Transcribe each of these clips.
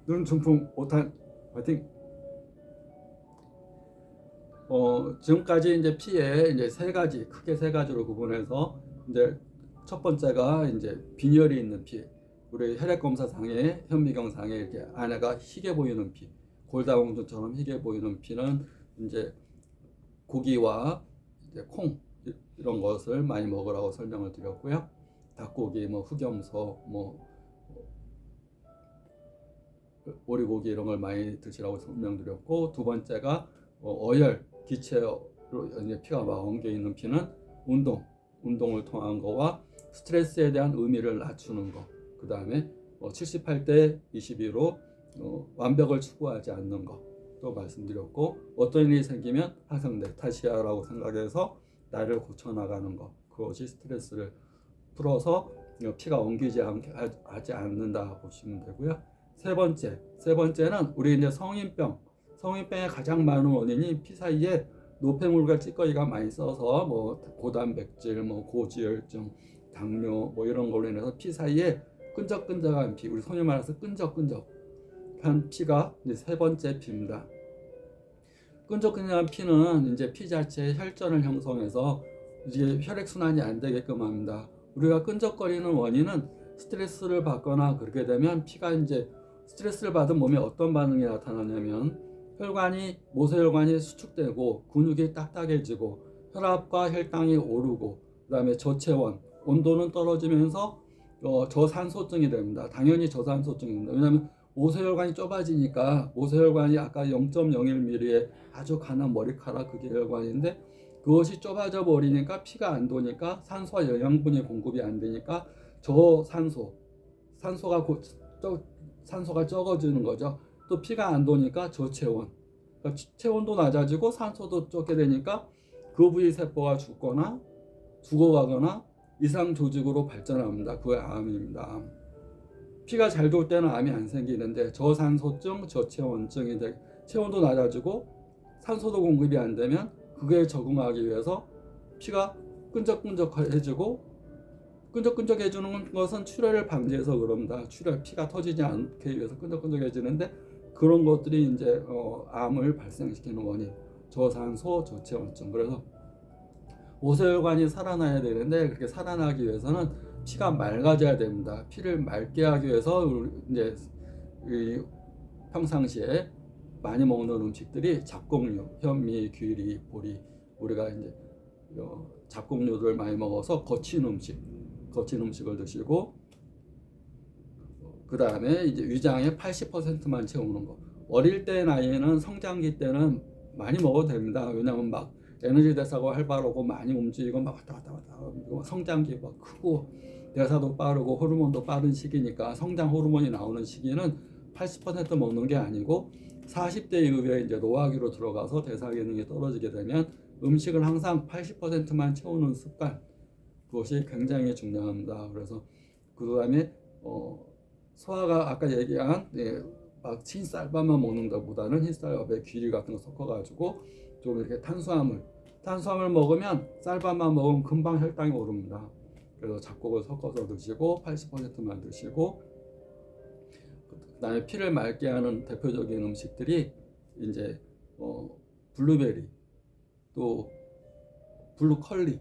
눈, 중풍, 오탄, 화이팅! 지금까지 이제 피에 이제 세 가지, 크게 세 가지로 구분해서 이제 첫 번째가 이제 빈혈이 있는 피, 우리 혈액 검사상에 현미경상에 이렇게 안에가 희게 보이는 피, 골다공증처럼 희게 보이는 피는 이제 고기와 이제 콩 이런 것을 많이 먹으라고 설명을 드렸고요. 닭고기, 뭐 흑염소, 뭐 오리고기 이런 걸 많이 드시라고 설명드렸고, 두 번째가 어혈, 기체로 이제 피가 막 엉겨 있는 피는 운동을 통한 거와 스트레스에 대한 의미를 낮추는 거. 그 다음에 78대 22로 완벽을 추구하지 않는 거. 또 말씀드렸고, 어떤 일이 생기면 항상 내 탓이야라고 생각해서 나를 고쳐나가는 거. 그것이 스트레스를 풀어서 피가 엉키지 하지 않는다 보시면 되고요. 세 번째는 우리 이제 성인병의 가장 많은 원인이 피 사이에 노폐물과 찌꺼기가 많이 써서 뭐 고단백질, 뭐 고지혈증, 당뇨 뭐 이런 걸로 인해서 피 사이에 끈적끈적한 피, 우리 소위 말해서 끈적끈적한 피가 이제 세 번째 피입니다. 끈적끈적한 피는 이제 피 자체에 혈전을 형성해서 이제 혈액 순환이 안 되게끔 합니다. 우리가 끈적거리는 원인은 스트레스를 받거나 그렇게 되면 피가 이제 스트레스를 받은 몸에 어떤 반응이 나타나냐면 모세혈관이 수축되고 근육이 딱딱해지고 혈압과 혈당이 오르고 그다음에 저체온, 온도는 떨어지면서 저산소증이 됩니다. 당연히 저산소증입니다. 왜냐하면 모세혈관이 좁아지니까 모세혈관이 아까 0.01mm의 아주 가난 머리카락 그게 혈관인데 그것이 좁아져 버리니까 피가 안 도니까 산소와 영양분이 공급이 안 되니까 산소가 적어지는 거죠. 또 피가 안 도니까 저체온, 그러니까 체온도 낮아지고 산소도 적게 되니까 그 부위 세포가 죽어가거나 이상 조직으로 발전합니다. 그게 암입니다. 피가 잘 돌 때는 암이 안 생기는데 저산소증, 저체온증이 체온도 낮아지고 산소도 공급이 안 되면 그게 적응하기 위해서 피가 끈적끈적해지는 것은 출혈을 방지해서 그럽니다. 피가 터지지 않게 위해서 끈적끈적해지는데 그런 것들이 이제 암을 발생시키는 원인, 저산소, 저체온증. 그래서 모세혈관이 살아나야 되는데 그렇게 살아나기 위해서는 피가 맑아져야 됩니다. 피를 맑게 하기 위해서 이제 평상시에 많이 먹는 음식들이 잡곡류, 현미, 귀리, 보리, 우리가 이제 잡곡류들 많이 먹어서 거친 음식을 드시고, 그 다음에 이제 위장의 80%만 채우는 거. 어릴 때 나이에는 성장기 때는 많이 먹어도 됩니다. 왜냐하면 막 에너지 대사가 활발하고 많이 움직이고 막 왔다 성장기 막 크고 대사도 빠르고 호르몬도 빠른 시기니까 성장 호르몬이 나오는 시기는 80% 먹는 게 아니고 40대 이후에 이제 노화기로 들어가서 대사 기능이 떨어지게 되면 음식을 항상 80%만 채우는 습관, 그것이 굉장히 중요합니다. 그래서 그 다음에 소화가 아까 얘기한 막 흰쌀밥만 먹는 것보다는 흰쌀밥에 귀리 같은 거 섞어가지고 좀 이렇게 탄수화물 먹으면 쌀밥만 먹으면 금방 혈당이 오릅니다. 그래서 잡곡을 섞어서 드시고 80%만 드시고, 그다음에 피를 맑게 하는 대표적인 음식들이 이제 블루베리, 또 블루컬리,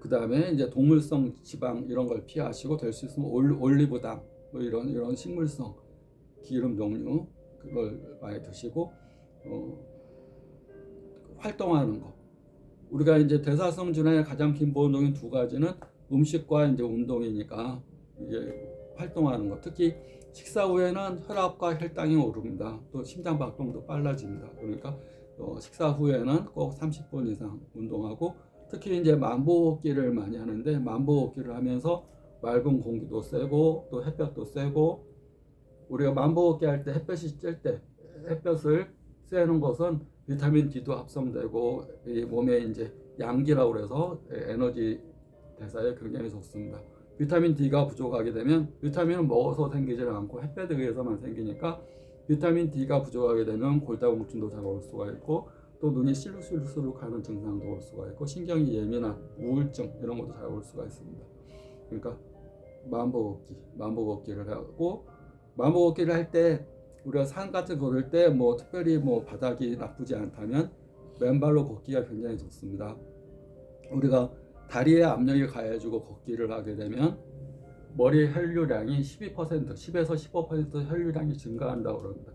그 다음에 이제 동물성 지방 이런 걸 피하시고 될 수 있으면 올리브당 뭐 이런 식물성 기름 종류 그걸 많이 드시고, 활동하는 거. 우리가 이제 대사성 질환의 가장 기본적인 두 가지는 음식과 이제 운동이니까 이게 활동하는 거. 특히 식사 후에는 혈압과 혈당이 오릅니다. 또 심장 박동도 빨라집니다. 그러니까 식사 후에는 꼭 30분 이상 운동하고, 특히 이제 만보걷기를 많이 하는데 만보걷기를 하면서 맑은 공기도 쐬고 또 햇볕도 쐬고, 우리가 만보걷기 할 때 햇볕이 쬐 때 햇볕을 쐬는 것은 비타민 D도 합성되고 이 몸에 이제 양기라고 그래서 에너지 대사에 굉장히 좋습니다. 비타민 D가 부족하게 되면, 비타민은 먹어서 생기지 않고 햇볕에 의해서만 생기니까 비타민 D가 부족하게 되면 골다공증도 잘 올 수가 있고, 또 눈이 실룩실룩하는 증상도 올 수가 있고, 신경이 예민한 우울증 이런 것도 잘 올 수가 있습니다. 그러니까 만보걷기를 하고, 마모걷기를 할 때 우리가 산 같은 거 걸을 때 뭐 특별히 뭐 바닥이 나쁘지 않다면 맨발로 걷기가 굉장히 좋습니다. 우리가 다리에 압력이 가해지고 걷기를 하게 되면 머리 혈류량이 12%, 10에서 15% 혈류량이 증가한다고 그럽니다.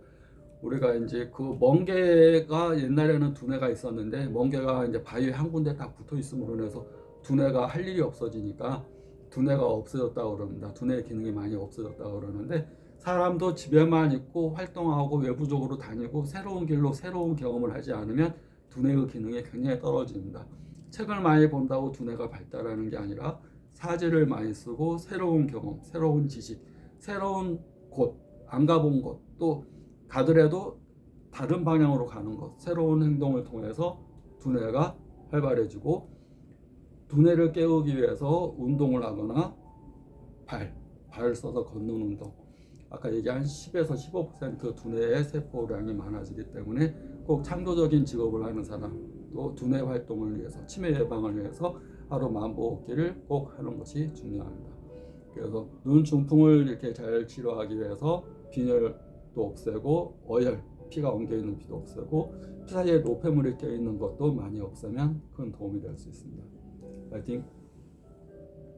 우리가 이제 그 멍게가 옛날에는 두뇌가 있었는데 멍게가 이제 바위에 한 군데 딱 붙어 있음으로 인해서 두뇌가 할 일이 없어지니까 두뇌가 없어졌다고 그럽니다. 두뇌의 기능이 많이 없어졌다고 그러는데 사람도 집에만 있고 활동하고 외부적으로 다니고 새로운 길로 새로운 경험을 하지 않으면 두뇌의 기능이 굉장히 떨어집니다. 책을 많이 본다고 두뇌가 발달하는 게 아니라 사지를 많이 쓰고 새로운 경험, 새로운 지식, 새로운 곳, 안 가본 곳, 또 가더라도 다른 방향으로 가는 것, 새로운 행동을 통해서 두뇌가 활발해지고 두뇌를 깨우기 위해서 운동을 하거나 발을 써서 걷는 운동, 아까 얘기한 10에서 15% 두뇌의 세포량이 많아지기 때문에 꼭 창조적인 직업을 하는 사람, 또 두뇌 활동을 위해서, 치매 예방을 위해서 하루 만보걷기를 꼭 하는 것이 중요합니다. 그래서 눈 중풍을 이렇게 잘 치료하기 위해서 빈혈도 없애고 어혈, 피가 엉겨 있는 피도 없애고 피 사이에 노폐물이 껴 있는 것도 많이 없애면 큰 도움이 될 수 있습니다. 파이팅!